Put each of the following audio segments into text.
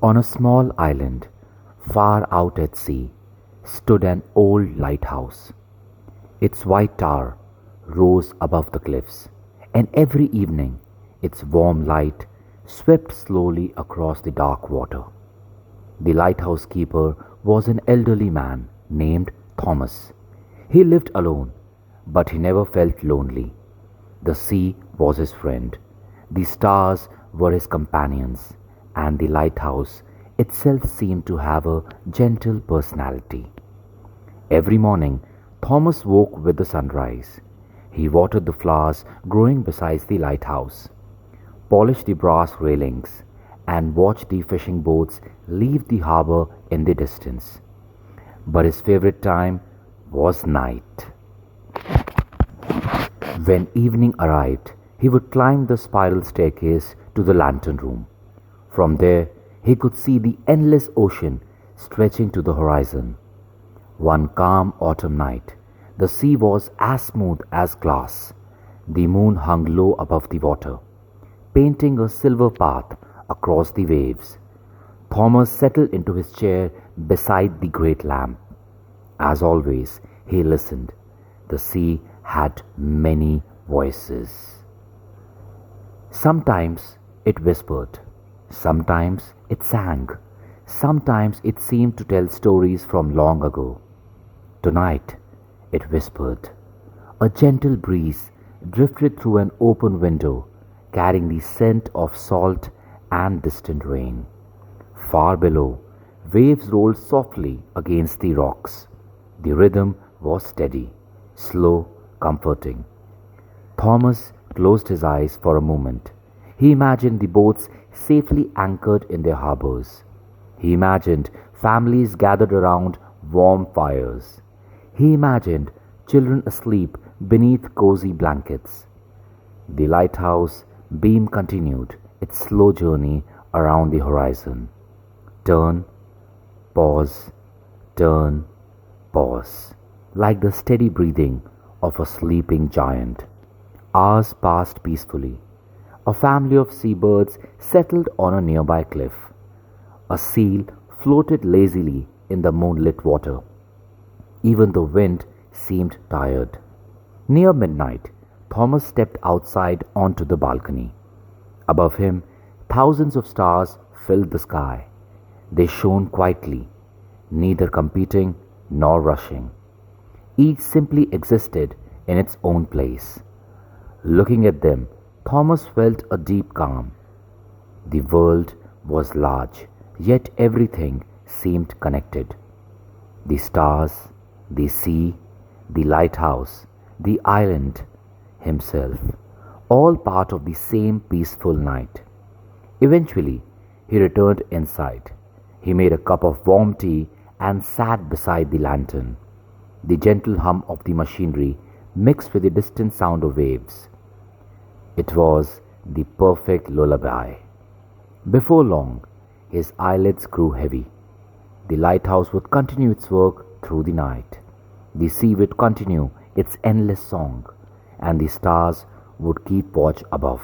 On a small island, far out at sea, stood an old lighthouse. Its white tower rose above the cliffs, and every evening its warm light swept slowly across the dark water. The lighthouse keeper was an elderly man named Thomas. He lived alone, but he never felt lonely. The sea was his friend, the stars were his companions, and the lighthouse itself seemed to have a gentle personality. Every morning, Thomas woke with the sunrise. He watered the flowers growing beside the lighthouse, polished the brass railings, and watched the fishing boats leave the harbor in the distance. But his favorite time was night. When evening arrived, he would climb the spiral staircase to the lantern room. From there, he could see the endless ocean stretching to the horizon. One calm autumn night, the sea was as smooth as glass. The moon hung low above the water, painting a silver path across the waves. Thomas settled into his chair beside the great lamp. As always, he listened. The sea had many voices. Sometimes it whispered, sometimes it sang, sometimes it seemed to tell stories from long ago. Tonight, it whispered. A gentle breeze drifted through an open window, carrying the scent of salt and distant rain. Far below, waves rolled softly against the rocks. The rhythm was steady, slow, comforting. Thomas closed his eyes for a moment. He imagined the boats safely anchored in their harbors. He imagined families gathered around warm fires. He imagined children asleep beneath cozy blankets. The lighthouse beam continued its slow journey around the horizon. Turn, pause, turn, pause, like the steady breathing of a sleeping giant. Hours passed peacefully. A family of seabirds settled on a nearby cliff. A seal floated lazily in the moonlit water. Even the wind seemed tired. Near midnight, Thomas stepped outside onto the balcony. Above him, thousands of stars filled the sky. They shone quietly, neither competing nor rushing. Each simply existed in its own place. Looking at them, Thomas felt a deep calm. The world was large, yet everything seemed connected. The stars, the sea, the lighthouse, the island, himself, all part of the same peaceful night. Eventually, he returned inside. He made a cup of warm tea and sat beside the lantern. The gentle hum of the machinery mixed with the distant sound of waves. It was the perfect lullaby. Before long, his eyelids grew heavy. The lighthouse would continue its work through the night. The sea would continue its endless song, and the stars would keep watch above.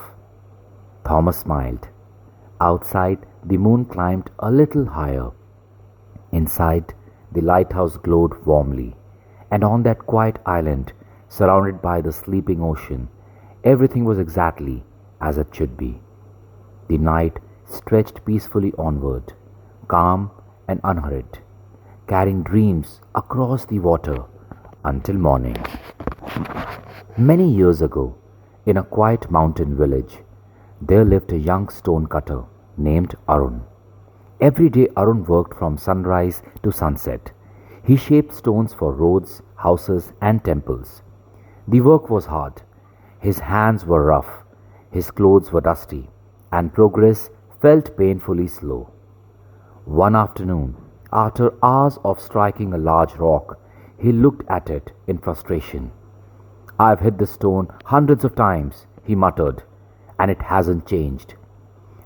Thomas smiled. Outside, the moon climbed a little higher. Inside, the lighthouse glowed warmly, and on that quiet island, surrounded by the sleeping ocean, everything was exactly as it should be. The night stretched peacefully onward, calm and unhurried, carrying dreams across the water until morning. Many years ago, in a quiet mountain village, there lived a young stone cutter named Arun. Every day Arun worked from sunrise to sunset. He shaped stones for roads, houses, and temples. The work was hard. His hands were rough, his clothes were dusty, and progress felt painfully slow. One afternoon, after hours of striking a large rock, he looked at it in frustration. "I've hit the stone hundreds of times," he muttered, "and it hasn't changed."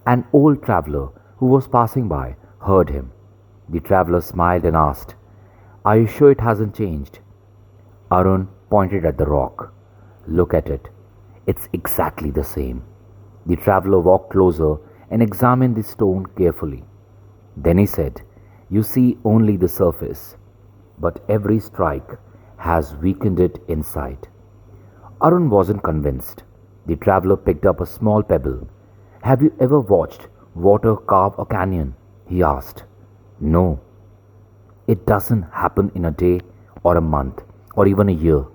An old traveler who was passing by heard him. The traveler smiled and asked, "Are you sure it hasn't changed?" Arun pointed at the rock. "Look at it. It's exactly the same." The traveler walked closer and examined the stone carefully. Then he said, "You see only the surface, but every strike has weakened it inside." Arun wasn't convinced. The traveler picked up a small pebble. "Have you ever watched water carve a canyon?" he asked. "No. It doesn't happen in a day or a month or even a year.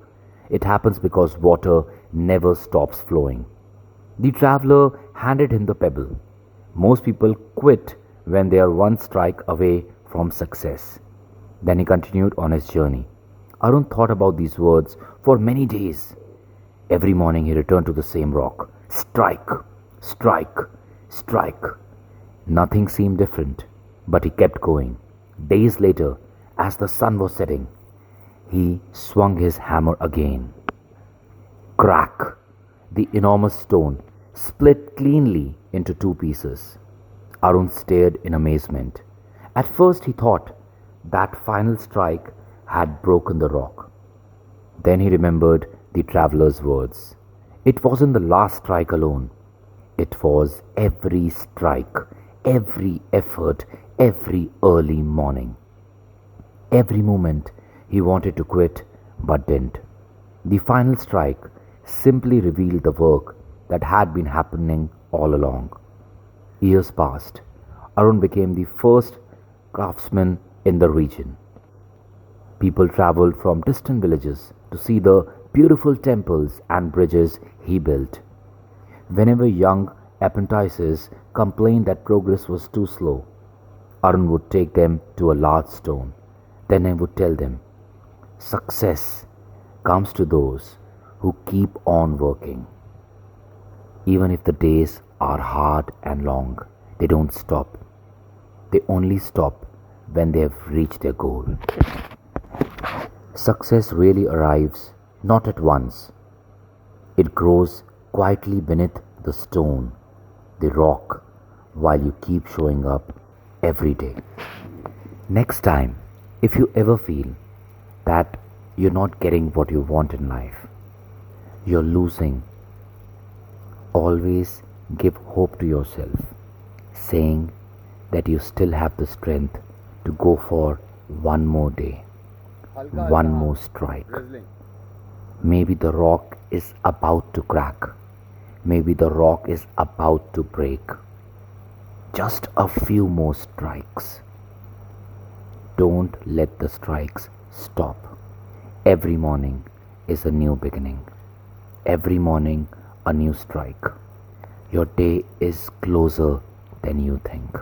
It happens because water never stops flowing." The traveler handed him the pebble. Most people quit when they are one strike away from success. Then he continued on his journey. Arun thought about these words for many days. Every morning he returned to the same rock. Strike, strike, strike. Nothing seemed different, but he kept going. Days later, as the sun was setting, he swung his hammer again. Crack! The enormous stone split cleanly into two pieces. Arun stared in amazement. At first he thought that final strike had broken the rock. Then he remembered the traveler's words. It wasn't the last strike alone. It was every strike, every effort, every early morning. Every moment he wanted to quit but didn't. The final strike simply revealed the work that had been happening all along. Years passed. Arun became the first craftsman in the region. People traveled from distant villages to see the beautiful temples and bridges he built. Whenever young apprentices complained that progress was too slow, Arun would take them to a large stone. Then I would tell them, "Success comes to those who keep on working. Even if the days are hard and long, they don't stop. They only stop when they have reached their goal." Success really arrives not at once. It grows quietly beneath the stone, the rock, while you keep showing up every day. Next time, if you ever feel that you're not getting what you want in life, you're losing, always give hope to yourself, saying that you still have the strength to go for one more day, one more strike. Maybe the rock is about to crack. Maybe the rock is about to break. Just a few more strikes. Don't let the strikes stop. Every morning is a new beginning. Every morning a new strike. Your day is closer than you think.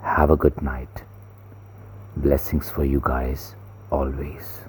Have a good night. Blessings for you guys always.